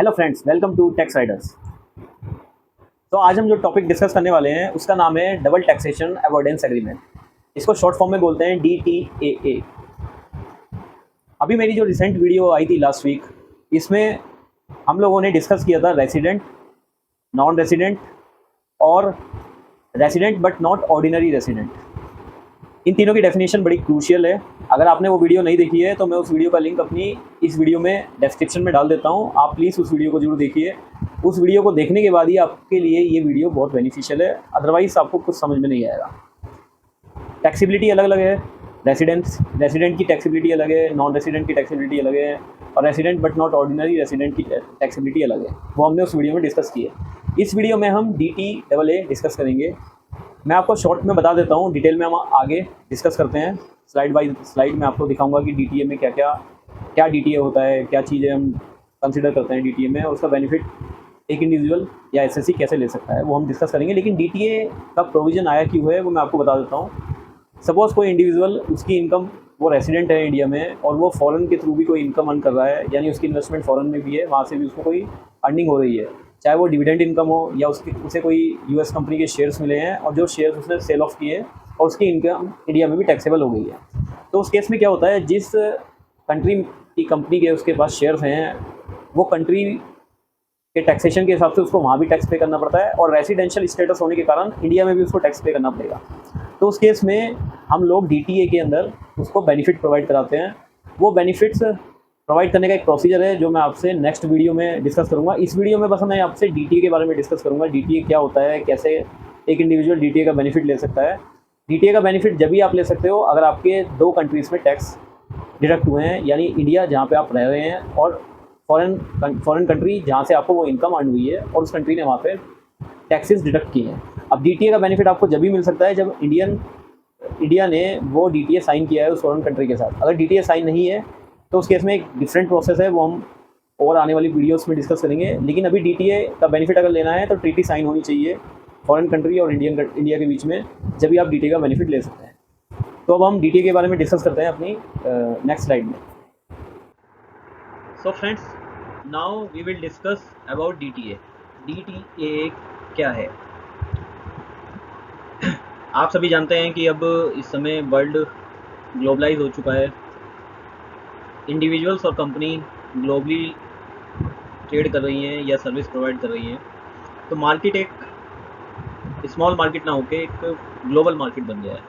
Hello friends, welcome to tax riders. तो आज हम जो टॉपिक डिस्कस करने वाले हैं उसका नाम है डबल टैक्सेशन अवॉइडेंस एग्रीमेंट। इसको शॉर्ट फॉर्म में बोलते हैं DTAA। अभी मेरी जो रिसेंट वीडियो आई थी लास्ट वीक, इसमें हम लोगों ने डिस्कस किया था रेसिडेंट, नॉन रेसिडेंट और resident but not ordinary resident. इन तीनों की डेफिनेशन बड़ी क्रूशियल है। अगर आपने वो वीडियो नहीं देखी है तो मैं उस वीडियो का लिंक अपनी इस वीडियो में डिस्क्रिप्शन में डाल देता हूँ। आप प्लीज़ उस वीडियो को जरूर देखिए। उस वीडियो को देखने के बाद ही आपके लिए ये वीडियो बहुत बेनिफिशियल है, अदरवाइज़ आपको कुछ समझ में नहीं आएगा। टैक्सिबिलिटी अलग अलग है। रेसिडेंट की टैक्सिबिलिटी अलग है, नॉन रेसिडेंट की टैक्सिबिलिटी अलग है और resident but not ordinary resident की टैक्सिबिलिटी अलग है। वो हमने उस वीडियो में डिस्कस की है। इस वीडियो में हम DTAA डिस्कस करेंगे। मैं आपको शॉर्ट में बता देता हूँ, डिटेल में हम आगे डिस्कस करते हैं। स्लाइड बाय स्लाइड मैं आपको दिखाऊंगा कि DTA में क्या DTA होता है, क्या चीज़ें हम कंसिडर करते हैं DTA में और उसका बेनिफिट एक इंडिविजुअल या SSC कैसे ले सकता है, वो हम डिस्कस करेंगे। लेकिन DTA का प्रोविज़न आया क्यों है वो मैं आपको बता देता हूँ। सपोज़ कोई इंडिविजुअल, उसकी इनकम, वो रेसिडेंट है इंडिया में और वो फॉरेन के थ्रू भी कोई इनकम अर्न कर रहा है, यानी उसकी इन्वेस्टमेंट फॉरेन में भी है, वहाँ से भी उसको कोई अर्निंग हो रही है, चाहे वो डिविडेंड इनकम हो या उसे कोई US कंपनी के शेयर्स मिले हैं और जो शेयर्स उसने सेल ऑफ किए और उसकी इनकम इंडिया में भी टैक्सेबल हो गई है। तो उस केस में क्या होता है, जिस कंट्री की कंपनी के उसके पास शेयर्स हैं, वो कंट्री के टैक्सेशन के हिसाब से उसको वहाँ भी टैक्स पे करना पड़ता है और रेसिडेंशियल स्टेटस होने के कारण इंडिया में भी उसको टैक्स पे करना पड़ेगा। तो उस केस में हम लोग DTA के अंदर उसको बेनिफिट प्रोवाइड कराते हैं। वो बेनिफिट्स प्रोवाइड करने का एक प्रोसीजर है जो मैं आपसे नेक्स्ट वीडियो में डिस्कस करूंगा। इस वीडियो में बस मैं आपसे DTA के बारे में डिस्कस करूंगा। DTA क्या होता है, कैसे एक इंडिविजुअल DTA का बेनिफिट ले सकता है। DTA का बेनिफिट जब भी आप ले सकते हो अगर आपके 2 कंट्रीज़ में टैक्स डिडक्ट हुए हैं, यानी इंडिया जहाँ पे आप रह रहे हैं और फॉरेन कंट्री जहाँ से आपको वो इनकम अर्न हुई है और उस कंट्री ने वहाँ पे टैक्सेस डिडक्ट किए हैं। अब DTA का बेनिफिट आपको जब भी मिल सकता है जब इंडिया ने वो DTA साइन किया है उस फॉरेन कंट्री के साथ। अगर DTA साइन नहीं है तो उस केस में एक डिफरेंट प्रोसेस है, वो हम और आने वाली वीडियोस में डिस्कस करेंगे। लेकिन अभी DTA का बेनिफिट अगर लेना है तो ट्रीटी साइन होनी चाहिए फॉरेन कंट्री और इंडिया के बीच में, जब भी आप DTA का बेनिफिट ले सकते हैं। तो अब हम DTA के बारे में डिस्कस करते हैं अपनी नेक्स्ट स्लाइड में। So friends, now we will discuss about DTA। DTA क्या है? आप सभी जानते हैं कि अब इस समय वर्ल्ड ग्लोबलाइज हो चुका है। इंडिविजुअल्स और कंपनी ग्लोबली ट्रेड कर रही हैं या सर्विस प्रोवाइड कर रही हैं। तो मार्केट एक स्मॉल मार्केट ना होके एक ग्लोबल मार्केट बन गया है।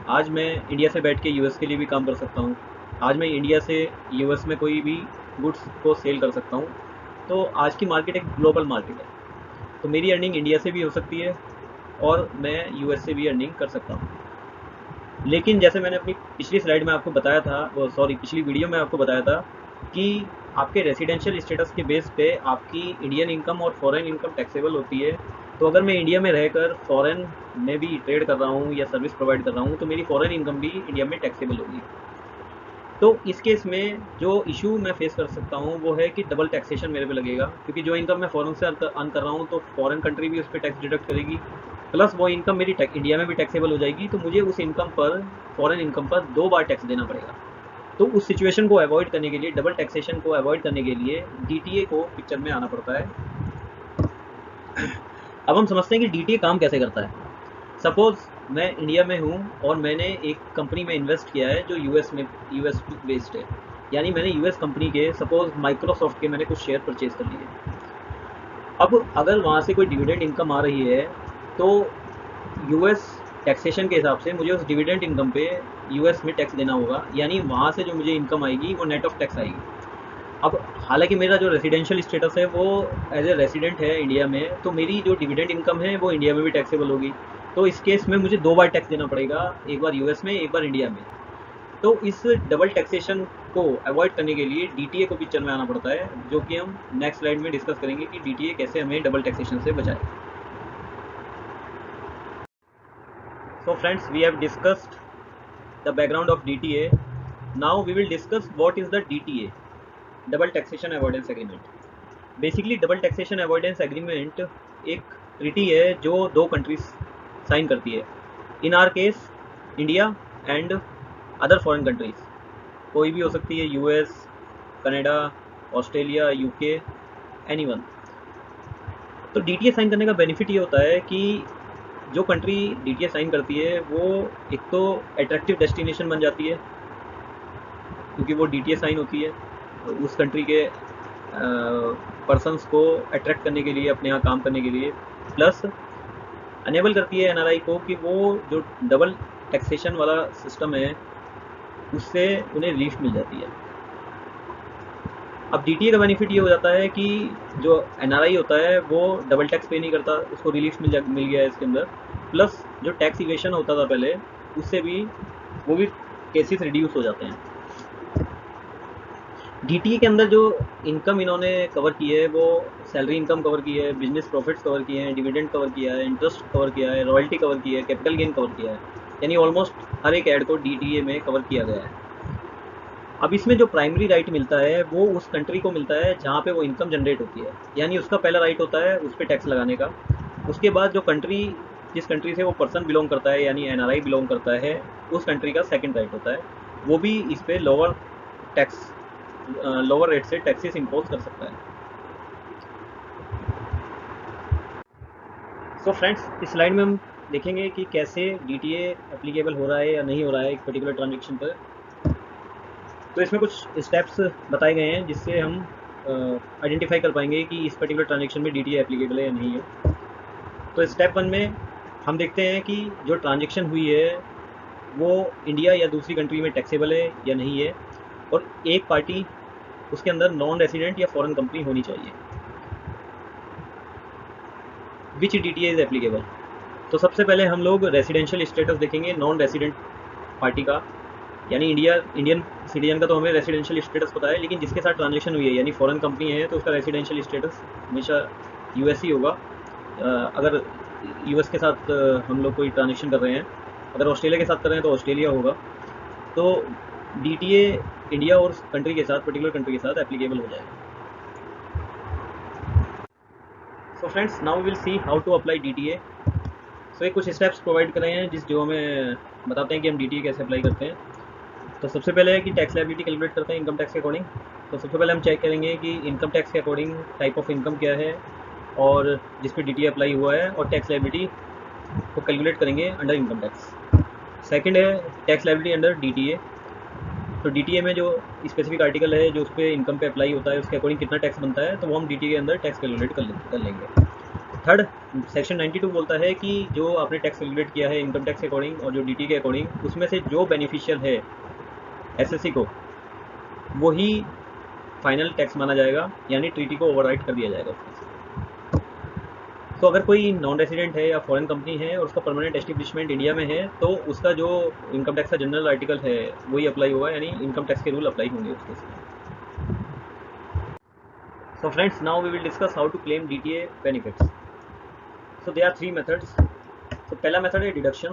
आज मैं इंडिया से बैठ के US के लिए भी काम कर सकता हूँ। आज मैं इंडिया से US में कोई भी गुड्स को सेल कर सकता हूँ। तो आज की मार्केट एक ग्लोबल मार्केट है। तो मेरी अर्निंग इंडिया से भी हो सकती है और मैं US से भी अर्निंग कर सकता हूँ। लेकिन जैसे मैंने अपनी पिछली स्लाइड में आपको बताया था, पिछली वीडियो में आपको बताया था कि आपके रेसिडेंशियल स्टेटस के बेस पे आपकी इंडियन इनकम और फॉरेन इनकम टैक्सेबल होती है। तो अगर मैं इंडिया में रहकर फॉरेन में भी ट्रेड कर रहा हूँ या सर्विस प्रोवाइड कर रहा हूँ तो मेरी फॉरेन इनकम भी इंडिया में टैक्सेबल होगी। तो इस केस में जो इशू मैं फेस कर सकता हूँ वो है कि डबल टैक्सेशन मेरे पे लगेगा, क्योंकि जो इनकम मैं फॉरेन से अर्न कर रहा हूँ तो फॉरेन कंट्री भी उस पर टैक्स डिडक्ट करेगी, प्लस वो इनकम मेरी इंडिया में भी टैक्सेबल हो जाएगी। तो मुझे उस इनकम पर, फॉरेन इनकम पर 2 बार टैक्स देना पड़ेगा। तो उस सिचुएशन को अवॉइड करने के लिए, डबल टैक्सेशन को अवॉइड करने के लिए DTA को पिक्चर में आना पड़ता है। अब हम समझते हैं कि DTA काम कैसे करता है। सपोज मैं इंडिया में हूँ और मैंने एक कंपनी में इन्वेस्ट किया है जो US बेस्ड है, यानी मैंने US कंपनी के, सपोज माइक्रोसॉफ्ट के, मैंने कुछ शेयर परचेज कर लिए। अब अगर वहाँ से कोई डिविडेंड इनकम आ रही है तो US टैक्सेशन के हिसाब से मुझे उस डिविडेंड इनकम पे US में टैक्स देना होगा, यानी वहाँ से जो मुझे इनकम आएगी वो नेट ऑफ टैक्स आएगी। अब हालांकि मेरा जो रेसिडेंशियल स्टेटस है वो एज ए रेसिडेंट है इंडिया में, तो मेरी जो डिविडेंड इनकम है वो इंडिया में भी टैक्सेबल होगी। तो इस केस में मुझे 2 बार टैक्स देना पड़ेगा, एक बार US में, एक बार इंडिया में। तो इस डबल टैक्सेशन को अवॉइड करने के लिए DTA को पिक्चर में आना पड़ता है, जो कि हम नेक्स्ट स्लाइड में डिस्कस करेंगे कि DTA कैसे हमें डबल टैक्सेशन से बचाए। So friends, we have discussed the background of DTA. Now we will discuss what is the DTA, Double Taxation Avoidance Agreement. Basically Double Taxation Avoidance Agreement एक treaty है जो 2 countries sign करती है। इन are case India and other foreign countries, कोई भी हो सकती है, US, Canada, Australia, UK anyone. तो डीटीए साइन करने का बेनिफिट ये होता है कि जो कंट्री डीटीए साइन करती है वो एक तो अट्रैक्टिव डेस्टिनेशन बन जाती है, क्योंकि वो डीटीए साइन होती है, तो उस कंट्री के पर्सनस को अट्रैक्ट करने के लिए, अपने यहाँ काम करने के लिए, प्लस अनेबल करती है एनआरआई को कि वो जो डबल टैक्सेशन वाला सिस्टम है उससे उन्हें रिलीफ मिल जाती है। अब डीटीए का बेनिफिट ये हो जाता है कि जो एनआरआई होता है वो डबल टैक्स पे नहीं करता, उसको रिलीफ मिल गया है इसके अंदर, प्लस जो टैक्स इवेशन होता था पहले उससे भी वो भी केसेस रिड्यूस हो जाते हैं। डीटीए के अंदर जो इनकम इन्होंने कवर की है वो सैलरी इनकम कवर की है, बिजनेस प्रॉफिट्स कवर किए हैं, डिविडेंड कवर किया है, इंटरेस्ट कवर किया है, रॉयल्टी कवर की है, कैपिटल गेन कवर किया है, यानी ऑलमोस्ट हर एक ऐड को डीटीए में कवर किया गया है। अब इसमें जो प्राइमरी राइट मिलता है वो उस कंट्री को मिलता है जहाँ पे वो इनकम जनरेट होती है, यानी उसका पहला राइट होता है उस पर टैक्स लगाने का। उसके बाद जो कंट्री, जिस कंट्री से वो पर्सन बिलोंग करता है यानी एनआरआई बिलोंग करता है, उस कंट्री का सेकंड राइट होता है, वो भी इस पर लोअर रेट से टैक्सेस इम्पोज कर सकता है। सो फ्रेंड्स, इस स्लाइड में हम देखेंगे कि कैसे डीटीए एप्लीकेबल हो रहा है या नहीं हो रहा है एक पर्टिकुलर ट्रांजेक्शन पर। तो इसमें कुछ स्टेप्स बताए गए हैं जिससे हम आइडेंटिफाई कर पाएंगे कि इस पर्टिकुलर ट्रांजेक्शन में डीटीए एप्लीकेबल है या नहीं है। तो स्टेप 1 में हम देखते हैं कि जो ट्रांजेक्शन हुई है वो इंडिया या दूसरी कंट्री में टैक्सेबल है या नहीं है, और एक पार्टी उसके अंदर नॉन रेसिडेंट या फॉरेन कंपनी होनी चाहिए। विच डीटीए इज़ एप्लीकेबल। तो सबसे पहले हम लोग रेसिडेंशियल स्टेटस देखेंगे नॉन रेसिडेंट पार्टी का, यानी इंडियन सिटीजन का तो हमें रेसिडेंशियल स्टेटस पता है, लेकिन जिसके साथ ट्रांजेक्शन हुई है यानी फॉरेन कंपनी है तो उसका रेसिडेंशियल स्टेटस हमेशा यूएस ही होगा। अगर यूएस के साथ हम लोग कोई ट्रांजेक्शन कर रहे हैं, अगर ऑस्ट्रेलिया के साथ कर रहे हैं तो ऑस्ट्रेलिया होगा। तो डीटीए इंडिया और कंट्री के साथ, पर्टिकुलर कंट्री के साथ एप्लीकेबल हो जाएगा। So friends, now we will see how to apply DTA. सो ये कुछ स्टेप्स प्रोवाइड कर रहे हैं जो हमें बताते हैं कि हम डीटीए कैसे अप्लाई करते हैं। तो सबसे पहले है कि टैक्स लायबिलिटी कैलकुलेट करते हैं इनकम टैक्स के अकॉर्डिंग। तो सबसे पहले हम चेक करेंगे कि इनकम टैक्स के अकॉर्डिंग टाइप ऑफ इनकम क्या है और जिस पे डीटीए अप्लाई हुआ है, और टैक्स लायबिलिटी को कैलकुलेट करेंगे अंडर इनकम टैक्स। सेकंड है टैक्स लायबिलिटी अंडर डीटीए। तो डीटीए में जो स्पेसिफिक आर्टिकल है जो उस पर इनकम पे अप्लाई होता है उसके अकॉर्डिंग कितना टैक्स बनता है, तो वो हम डीटीए के अंदर टैक्स कैलकुलेट कर लेंगे। थर्ड, सेक्शन 92 बोलता है कि जो आपने टैक्स कैलकुलेट किया है इनकम टैक्स के अकॉर्डिंग और जो डीटीए के अकॉर्डिंग, उसमें से जो बेनिफिशियल है एसएससी को, वही फाइनल टैक्स माना जाएगा, यानी ट्रीटी को ओवरराइड कर दिया जाएगा उसमें से। तो अगर कोई नॉन रेसिडेंट है या फॉरेन कंपनी है और उसका परमानेंट एस्टेब्लिशमेंट इंडिया में है, तो उसका जो इनकम टैक्स का जनरल आर्टिकल है वही अप्लाई होगा, यानी इनकम टैक्स के रूल अप्लाई होंगे उसके साथ। So friends, now we will discuss how to claim DTA benefits. So there are 3 methods. तो पहला मेथड है डिडक्शन।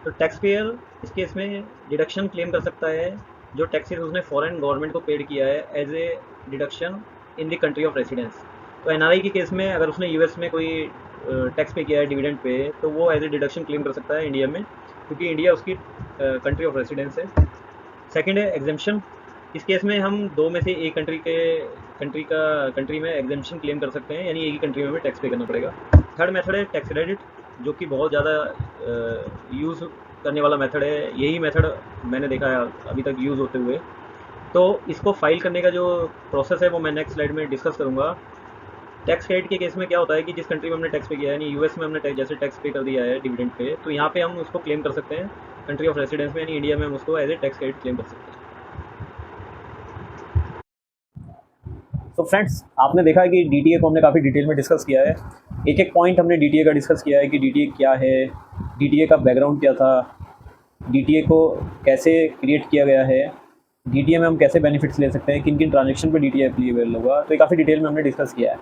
तो टैक्स पेयर इस केस में डिडक्शन क्लेम कर सकता है जो टैक्सेस उसने फॉरेन गवर्नमेंट को पेड किया है as a deduction in the country of residence. तो एनआरआई के केस में अगर उसने यूएस में कोई टैक्स पे किया है डिविडेंड पे, तो वो एज ए डिडक्शन क्लेम कर सकता है इंडिया में, क्योंकि इंडिया उसकी कंट्री ऑफ रेसिडेंस है। सेकंड है एग्जेम्पशन। इस केस में हम दो में से एक कंट्री में एग्जेम्पशन क्लेम कर सकते हैं, यानी एक ही कंट्री में टैक्स पे करना पड़ेगा। थर्ड मेथड है टैक्स क्रेडिट, जो कि बहुत ज़्यादा यूज़ करने वाला मेथड है। यही मेथड मैंने देखा है अभी तक यूज़ होते हुए। तो इसको फाइल करने का जो प्रोसेस है वो मैं नेक्स्ट स्लाइड में डिस्कस करूँगा। टैक्स क्रेडिट के केस में क्या होता है कि जिस कंट्री में हमने टैक्स पे किया है, यानी यूएस में हमने जैसे टैक्स पे कर दिया है डिविडेंड पे, तो यहाँ पे हम उसको क्लेम कर सकते हैं कंट्री ऑफ रेसिडेंस में, यानी इंडिया में हम उसको as a tax credit claim कर सकते हैं। तो फ्रेंड्स, आपने देखा है कि डीटीए को हमने काफ़ी डिटेल में डिस्कस किया है। एक एक पॉइंट हमने डीटीए का डिस्कस किया है कि डीटीए क्या है, डीटीए का बैकग्राउंड क्या था, डीटीए को कैसे क्रिएट किया गया है, डीटीए में हम कैसे बेनिफिट्स ले सकते हैं, किन किन ट्रांजेक्शन पे डीटीए एप्लीकेबल होगा। तो ये काफ़ी डिटेल में हमने डिस्कस किया है।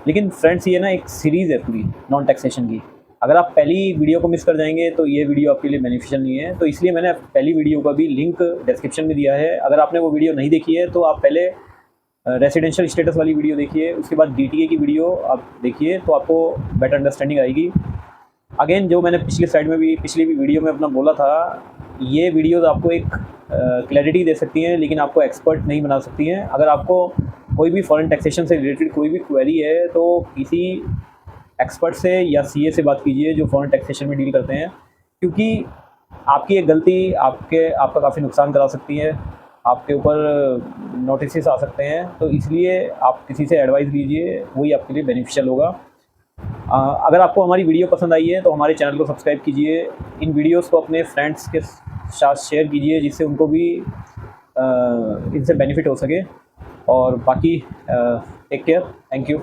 लेकिन फ्रेंड्स, ये ना एक सीरीज़ है पूरी नॉन टैक्सेशन की। अगर आप पहली वीडियो को मिस कर जाएंगे तो ये वीडियो आपके लिए बेनिफिशियल नहीं है। तो इसलिए मैंने पहली वीडियो का भी लिंक डिस्क्रिप्शन में दिया है। अगर आपने वो वीडियो नहीं देखी है तो आप पहले रेसिडेंशियल स्टेटस वाली वीडियो देखिए, उसके बाद डीटीए की वीडियो आप देखिए, तो आपको बेटर अंडरस्टैंडिंग आएगी। अगेन, जो मैंने पिछली वीडियो में अपना बोला था, ये वीडियोज़ आपको एक क्लैरिटी दे सकती हैं, लेकिन आपको एक्सपर्ट नहीं बना सकती हैं। अगर आपको कोई भी फॉरेन टैक्सेशन से रिलेटेड कोई भी क्वेरी है तो किसी एक्सपर्ट से या सीए से बात कीजिए जो फॉरेन टैक्सेशन में डील करते हैं, क्योंकि आपकी एक गलती आपका काफ़ी नुकसान करा सकती है, आपके ऊपर नोटिस आ सकते हैं। तो इसलिए आप किसी से एडवाइस लीजिए, वही आपके लिए बेनिफिशियल होगा। अगर आपको हमारी वीडियो पसंद आई है तो हमारे चैनल को सब्सक्राइब कीजिए, इन वीडियोस को अपने फ्रेंड्स के साथ शेयर कीजिए जिससे उनको भी इनसे बेनिफिट हो सके। और बाकी टेक केयर, थैंक यू।